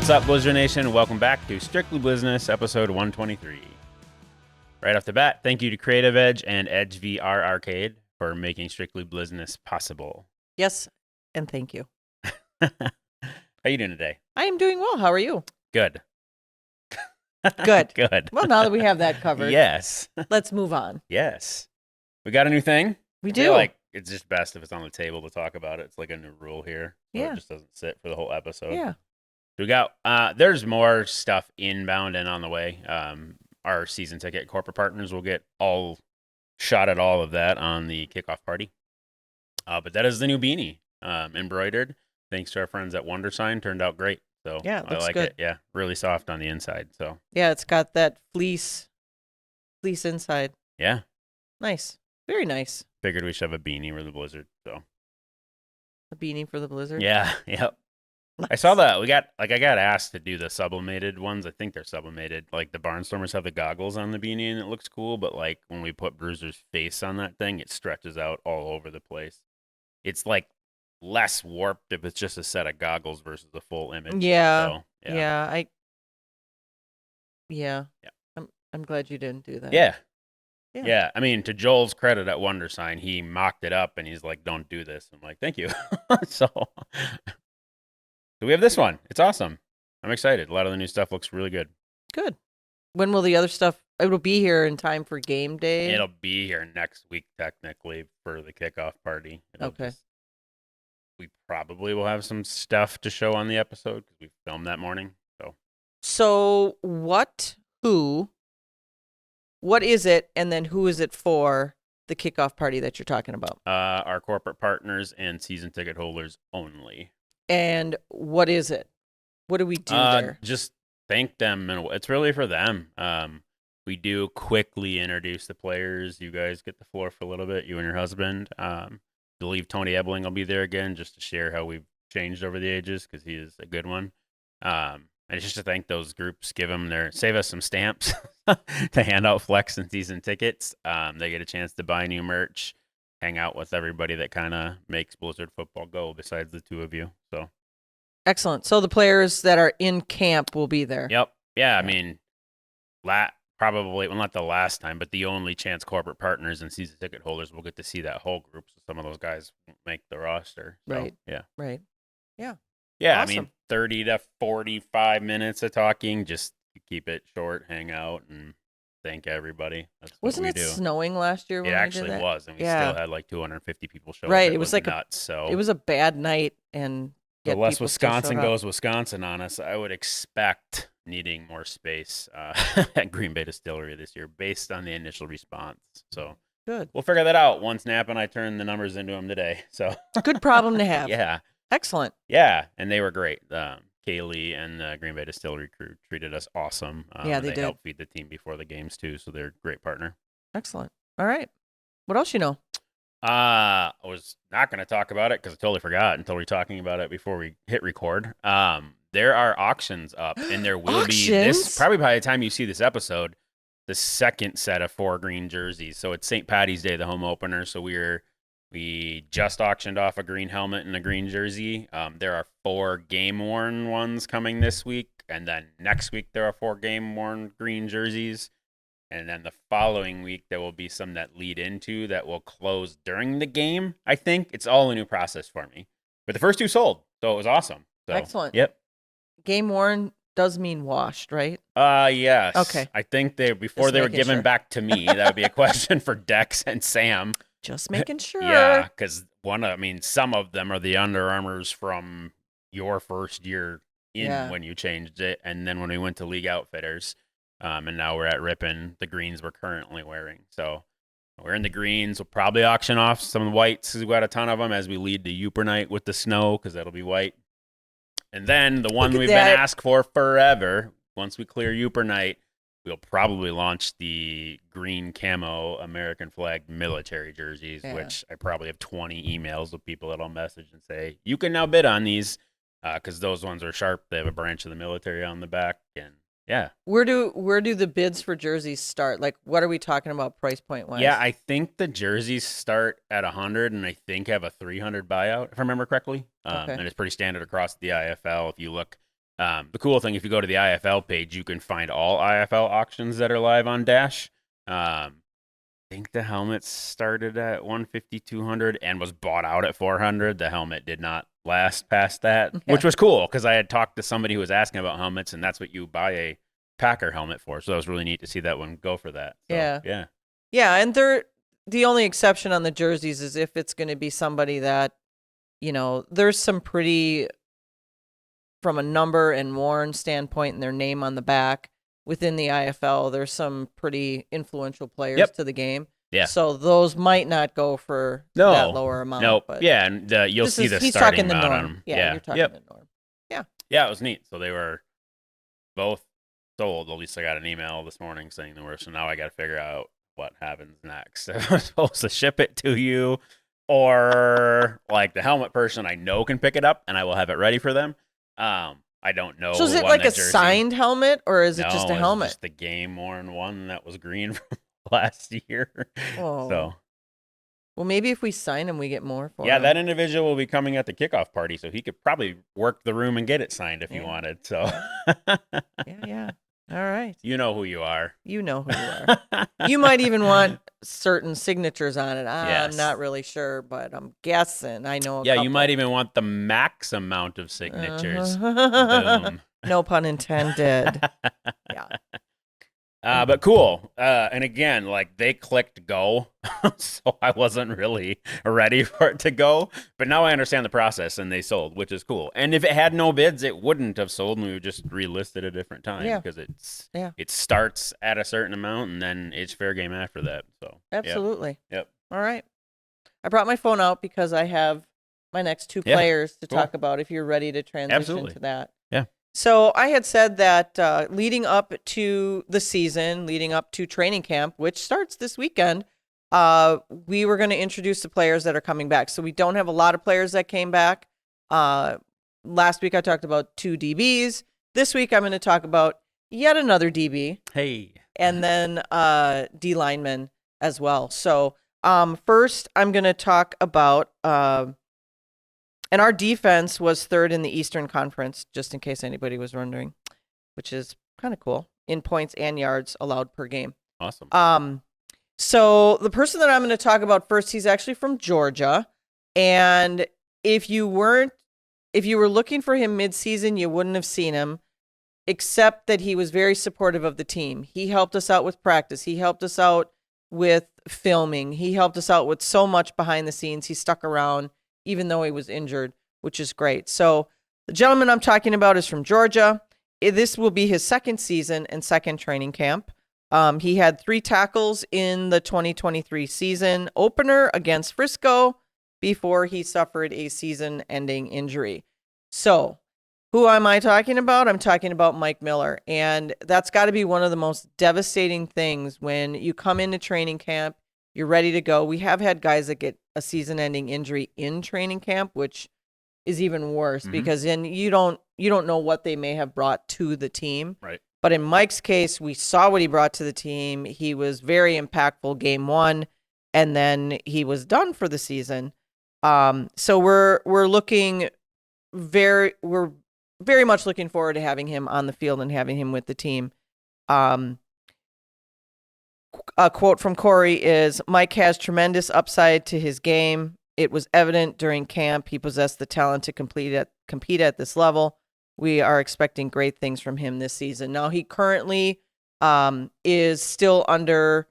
What's up, Blizzard Nation? Welcome back to Strictly Blizzness, episode 123. Right off the bat, thank you to Creative Edge and Edge VR Arcade for making Strictly Blizzness possible. Yes, and thank you. How you doing today? I am doing well. How are you? Good. Good. Good. Well, now that we have that covered, Yes. let's move on. Yes. We got a new thing. We I do. feel like it's just best if it's on the table to talk about it. It's like a new rule here. So Yeah. It just doesn't sit for the whole episode. Yeah. We got, there's more stuff inbound and on the way. Our season ticket corporate partners will get all shot at all of that on the kickoff party. But that is the new beanie, embroidered. Thanks to our friends at WonderSign, turned out great. So Yeah, it I looks like good. it. Yeah, really soft on the inside. So Yeah, it's got that fleece inside. yeah, Nice. Very nice. figured we should have a beanie for the Blizzard. So A beanie for the blizzard. yeah, yep. I Nice. saw that. I got asked to do the sublimated ones. I think they're sublimated. Like the Barnstormers have the goggles on the beanie and it looks cool, but like when we put Bruiser's face on that thing, it stretches out all over the place. It's like less warped if it's just a set of goggles versus a full image. Yeah. So, Yeah. Yeah. I'm glad you didn't do that. Yeah. Yeah. Yeah. I mean, to Joel's credit at WonderSign, he mocked it up and he's like, "Don't do this." I'm like, "Thank you." So we have this one. It's awesome. I'm excited. A lot of the new stuff looks really good. Good. When will the other stuff? It'll be here in time for game day. It'll be here next week, technically, for the kickoff party. Okay. We probably will have some stuff to show on the episode because we filmed that morning. So what is it, and then who is it for the kickoff party that you're talking about? Our corporate partners and season ticket holders only. And what is it? What do we do there? Just thank them. And it's really for them. We do quickly introduce the players. You guys get the floor for a little bit, you and your husband. I believe Tony Ebling will be there again just to share how we've changed over the ages because he is a good one. And it's just to thank those groups, save us some stamps to hand out flex and season tickets. They get a chance to buy new merch, hang out with everybody that kind of makes Blizzard football go besides the two of you. So Excellent. So the players that are in camp will be there. Yep. Yeah. I mean, probably, well, not the last time, but the only chance corporate partners and season ticket holders will get to see that whole group. So some of those guys won't make the roster. So, Right. Yeah. Right. Yeah. Yeah. Awesome. I mean, 30 to 45 minutes of talking, just keep it short, hang out, and thank everybody. That's Wasn't what we it do. snowing last year when It we actually did that? was, and we Yeah. still had like 250 people show up. Right. It was like nuts. So It was a bad night, and yet unless people still Wisconsin showed up. goes Wisconsin on us, I would expect needing more space at Green Bay Distillery this year based on the initial response. So Good. we'll figure that out once Nap and I turn the numbers into them today. So Good problem to have. yeah. Excellent. Yeah. And they were great. Kaylee and the Green Bay Distillery crew treated us awesome. Yeah, they They did. helped feed the team before the games too. So they're a great partner. Excellent. All right. What else you know? I was not going to talk about it because I totally forgot until we're talking about it before we hit record. There are auctions up, and there will be Auctions? probably by the time you see this episode, the second set of 4 green jerseys. So it's St. Patty's Day, the home opener. So we just auctioned off a green helmet and a green jersey. There are 4 game-worn ones coming this week, and then next week there are 4 game-worn green jerseys. And then the following week, there will be some that lead into that will close during the game. I think it's all a new process for me. But the first 2 sold, so it was awesome. So, Excellent. Yep. Game worn does mean washed, right? Yes. Okay. I think before Just they were making given sure. back to me, that would be a question for Dex and Sam. Just making sure. Yeah, because some of them are the Under Armours from your first year when you changed it, and then when we went to League Outfitters. And now we're at Ripon, the greens we're currently wearing. So we're in the greens. We'll probably auction off some of the whites because we've got a ton of them as we lead to Uper Night with the snow because that'll be white. And then the one Look at we've that. been asked for forever, once we clear Uper Night, we'll probably launch the green camo American flag military jerseys, Yeah. which I probably have 20 emails of people that'll message and say, you can now bid on these because those ones are sharp. They have a branch of the military on the back. And yeah. Where do the bids for jerseys start? Like, what are we talking about price point wise? Yeah, I think the jerseys start at 100 and I think have a 300 buyout, if I remember correctly. Okay. And it's pretty standard across the IFL. If you look The cool thing, if you go to the IFL page, you can find all IFL auctions that are live on Dash. I think the helmet started at 150, 200 and was bought out at 400. The helmet did not last past that, which was cool because I had talked to somebody who was asking about helmets, and that's what you buy a Packer helmet for. So that was really neat to see that one go for that. So, yeah. Yeah, and the only exception on the jerseys is if it's going to be somebody that, there's some pretty, from a number and worn standpoint and their name on the back, within the IFL, there's some pretty influential players to the game. Yeah. So those might not go for that lower amount. Nope. But yeah, and you'll see the he's starting talking the amount norm. on them. Yeah, you're talking the norm. Yeah. Yeah, it was neat. So they were both sold. At least I got an email this morning saying they were. So now I got to figure out what happens next. I'm supposed to ship it to you, or like the helmet person I know can pick it up and I will have it ready for them. I don't know. So is it like a signed helmet, or is it just a helmet? Just the game worn one that was green from last year. Oh. So, well, maybe if we sign him, we get more for him. Yeah, that individual will be coming at the kickoff party, so he could probably work the room and get it signed if he wanted. So, yeah. All right. You know who you are. You know who you are. You might even want certain signatures on it. I'm not really sure, but I'm guessing. I know. Yeah, you might even want the max amount of signatures. Boom. No pun intended. Yeah. But cool. And again, like they clicked go, so I wasn't really ready for it to go. But now I understand the process, and they sold, which is cool. And if it had no bids, it wouldn't have sold, and we would just relist it a different time because it starts at a certain amount, and then it's fair game after that. So absolutely. Yep. All right. I brought my phone out because I have my next two players to talk about. If you're ready to transition to that. Yeah. So I had said that leading up to the season, leading up to training camp, which starts this weekend, we were going to introduce the players that are coming back. So we don't have a lot of players that came back. Last week I talked about 2 DBs. This week I'm going to talk about yet another DB. Hey. And then D lineman as well. So first I'm going to talk about... and our defense was 3rd in the Eastern Conference, just in case anybody was wondering, which is kind of cool, in points and yards allowed per game. Awesome. So the person that I'm going to talk about first, he's actually from Georgia. And if you were looking for him mid-season, you wouldn't have seen him, except that he was very supportive of the team. He helped us out with practice. He helped us out with filming. He helped us out with so much behind the scenes. He stuck around even though he was injured, which is great. So the gentleman I'm talking about is from Georgia. This will be his 2nd season and 2nd training camp. He had 3 tackles in the 2023 season opener against Frisco before he suffered a season-ending injury. So who am I talking about? I'm talking about Mike Miller. And that's got to be one of the most devastating things when you come into training camp, you're ready to go. We have had guys that get a season-ending injury in training camp, which is even worse because then you don't know what they may have brought to the team. Right. But in Mike's case, we saw what he brought to the team. He was very impactful game 1, and then he was done for the season. So we're very much looking forward to having him on the field and having him with the team. A quote from Corey is, Mike has tremendous upside to his game. It was evident during camp. He possessed the talent to compete at this level. We are expecting great things from him this season. Now, he currently is still under,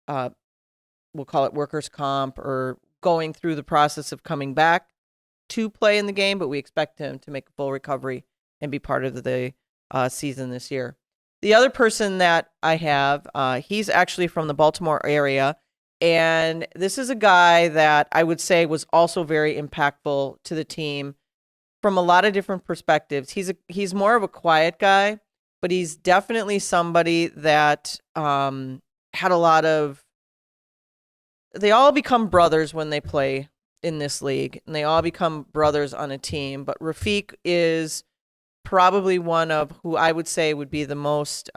we'll call it workers' comp, or going through the process of coming back to play in the game, but we expect him to make a full recovery and be part of the season this year. The other person that I have, he's actually from the Baltimore area, and this is a guy that I would say was also very impactful to the team from a lot of different perspectives. He's more of a quiet guy, but he's definitely somebody that had a lot of... They all become brothers when they play in this league, and they all become brothers on a team, but Rafiq is probably one of who I would say would be the most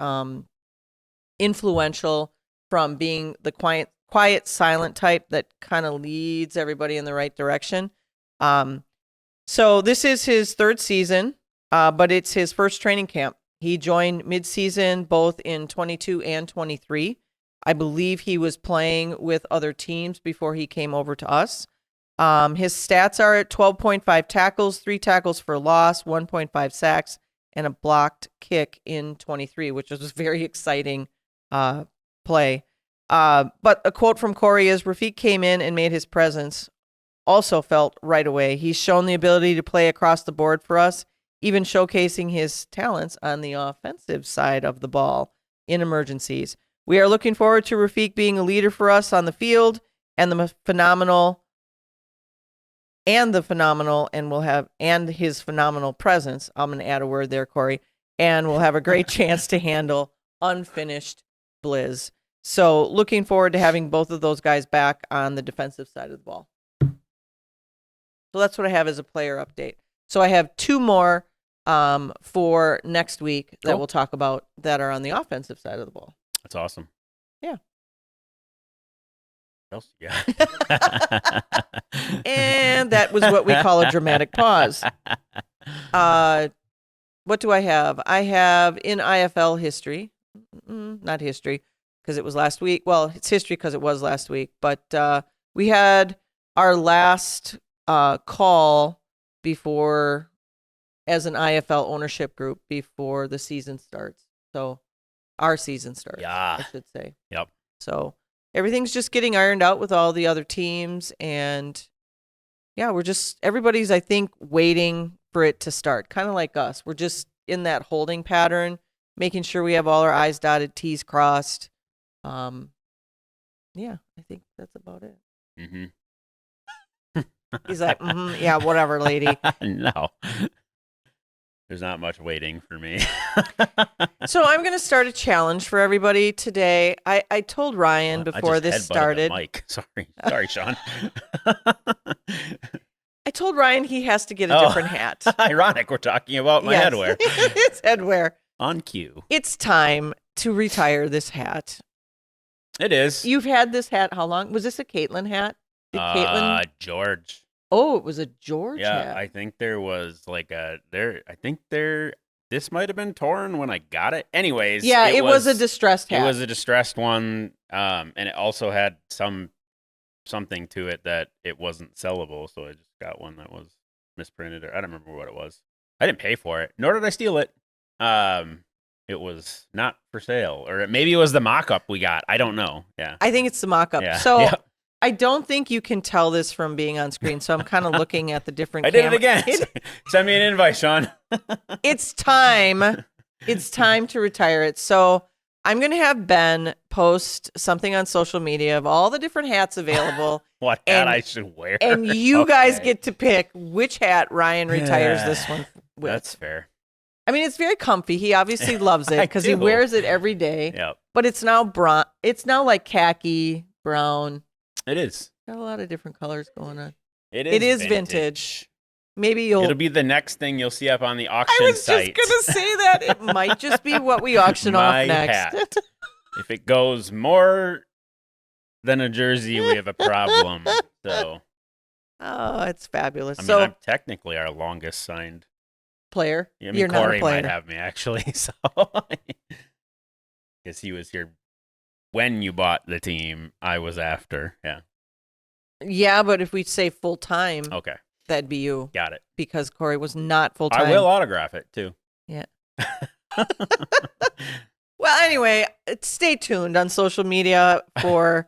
influential, from being the quiet, silent type that kind of leads everybody in the right direction. So this is his 3rd season. but it's his first training camp. He joined midseason both in 22 and 23. I believe he was playing with other teams before he came over to us. His stats are at 12.5 tackles, 3 tackles for loss, 1.5 sacks, and a blocked kick in 23, which was a very exciting play. But a quote from Corey is, Rafiq came in and made his presence also felt right away. He's shown the ability to play across the board for us, even showcasing his talents on the offensive side of the ball in emergencies. We are looking forward to Rafiq being a leader for us on the field and his phenomenal presence. I'm going to add a word there, Corey. And we'll have a great chance to handle unfinished Blizz. So looking forward to having both of those guys back on the defensive side of the ball. So that's what I have as a player update. So I have 2 more for next week that we'll talk about that are on the offensive side of the ball. That's awesome. Yeah. What else you got? And that was what we call a dramatic pause. What do I have? I have in IFL history, not history because it was last week. Well, it's history because it was last week. But we had our last call before, as an IFL ownership group, before the season starts. So our season starts, I should say. Yep. So everything's just getting ironed out with all the other teams. And yeah, everybody's, I think, waiting for it to start. Kind of like us. We're just in that holding pattern, making sure we have all our I's dotted, T's crossed. Yeah, I think that's about it. Mm-hmm. He's like, yeah, whatever, lady. No. There's not much waiting for me. So I'm going to start a challenge for everybody today. I told Ryan before this started. Mike. Sorry, Sean. I told Ryan he has to get a different hat. Ironic, we're talking about my headwear. It's headwear. On cue. It's time to retire this hat. It is. You've had this hat how long? Was this a Caitlin hat? Did Caitlin? George. Oh, it was a George hat. Yeah, I think there was this might have been torn when I got it. Anyways. Yeah, it was a distressed hat. It was a distressed one. And it also had something to it that it wasn't sellable. So I just got one that was misprinted, or I don't remember what it was. I didn't pay for it, nor did I steal it. It was not for sale, or maybe it was the mock-up we got. I don't know. Yeah. I think it's the mock-up. Yeah. So yeah. I don't think you can tell this from being on screen, so I'm kind of looking at the different I did it again. Send me an invite, Sean. It's time. It's time to retire it. So I'm going to have Ben post something on social media of all the different hats available. What hat I should wear. And you guys get to pick which hat Ryan retires this one with. That's fair. I mean, it's very comfy. He obviously loves it because he wears it every day. Yep. But it's now brown. It's now like khaki, brown. It is. Got a lot of different colors going on. It is vintage. Maybe it'll be the next thing you'll see up on the auction site. I was just gonna say that. It might just be what we auction off next. Hat. If it goes more than a jersey, we have a problem. So. Oh, it's fabulous. I mean, I'm technically our longest signed player. I mean, You're Corey not a player. might have me actually. So, because he was here when you bought the team, I was after. Yeah. Yeah, but if we say full time, okay, that'd be you. Got it. Because Corey was not full time. I will autograph it too. Yeah. Well, anyway, stay tuned on social media for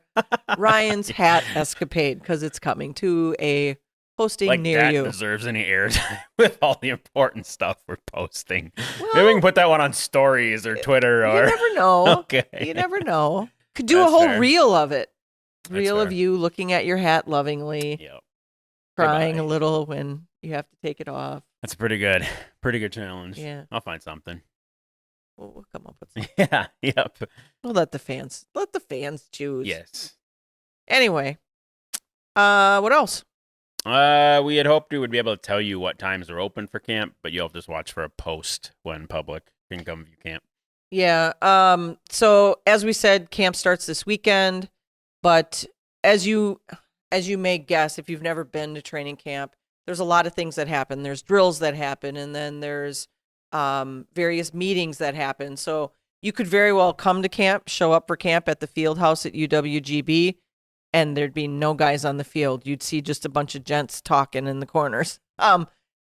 Ryan's hat escapade because it's coming to a posting near you. That deserves any airtime with all the important stuff we're posting. Well, maybe we can put that one on stories or Twitter. Or you never know. Okay, you never know. Could do a whole reel of it. Reel of you looking at your hat lovingly, crying a little when you have to take it off. That's a pretty good challenge. Yeah, I'll find something. We'll come up with something. Yeah, yep. We'll let the fans choose. Yes. Anyway, what else? We had hoped we would be able to tell you what times are open for camp, but you'll just watch for a post when public can come view camp. Yeah. So as we said, camp starts this weekend, but as you may guess, if you've never been to training camp, there's a lot of things that happen. There's drills that happen, and then there's various meetings that happen. So you could very well come to camp, show up for camp at the field house at UWGB, and there'd be no guys on the field. You'd see just a bunch of gents talking in the corners.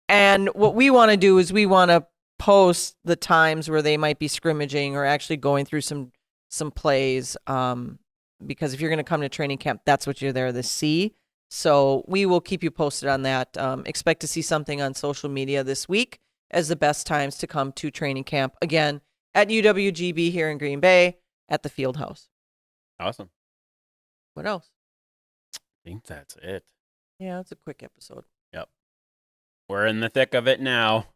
And what we want to do is we want to post the times where they might be scrimmaging or actually going through some plays. Because if you're going to come to training camp, that's what you're there to see. So we will keep you posted on that. Expect to see something on social media this week as the best times to come to training camp. Again, at UWGB here in Green Bay at the field house. Awesome. What else? I think that's it. Yeah, it's a quick episode. Yep. We're in the thick of it now.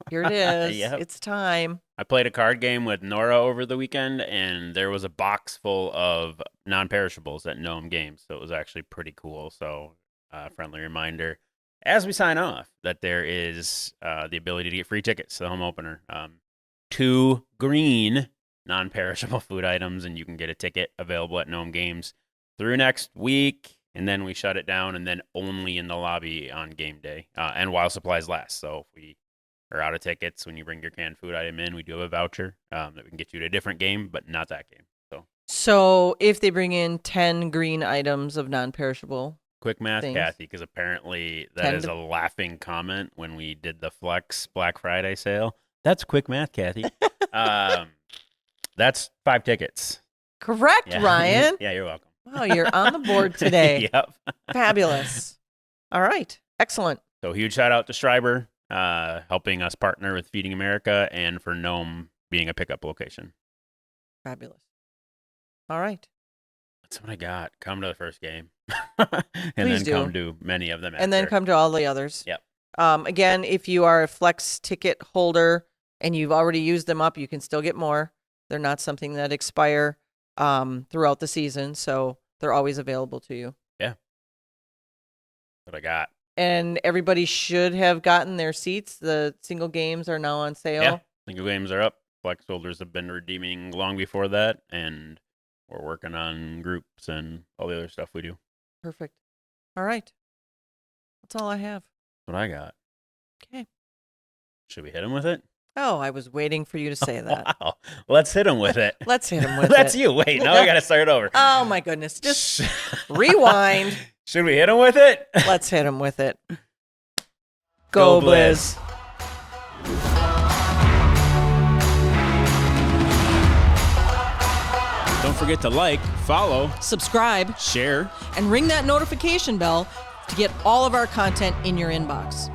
Here it is. Yep. It's time. I played a card game with Nora over the weekend, and there was a box full of non-perishables at Gnome Games. So it was actually pretty cool. So friendly reminder as we sign off that there is the ability to get free tickets to the home opener. 2 green non-perishable food items, and you can get a ticket available at Gnome Games through next week, and then we shut it down, and then only in the lobby on game day, and while supplies last. So if we are out of tickets when you bring your canned food item in, we do have a voucher that we can get you to a different game, but not that game. So if they bring in 10 green items of non-perishable quick math, things. Kathy, because apparently that is a laughing comment when we did the Flex Black Friday sale. That's quick math, Kathy. That's 5 tickets. Correct, Yeah. Ryan. Yeah, you're welcome. Wow, you're on the board today. Yep. Fabulous. All right. Excellent. So huge shout out to Schreiber helping us partner with Feeding America, and for Gnome being a pickup location. Fabulous. All right. That's what I got. Come to the first game. And Please then come to many of them after. And then come to all the others. Yep. Again, if you are a Flex ticket holder and you've already used them up, you can still get more. They're not something that expire throughout the season, so they're always available to you. Yeah. That's what I got. And everybody should have gotten their seats. The single games are now on sale. Yeah. Single games are up. Flex holders have been redeeming long before that, and we're working on groups and all the other stuff we do. Perfect. All right. That's all I have. That's what I got. Okay. Should we hit him with it? Oh, I was waiting for you to say that. Wow. Let's hit him with it. Let's hit him with That's it. you. Wait, now I got to start over. Oh, my goodness. Just rewind. Should we hit him with it? Let's hit him with it. Go Go Blizz. Don't forget to like, follow, Subscribe, share. and ring that notification bell to get all of our content in your inbox.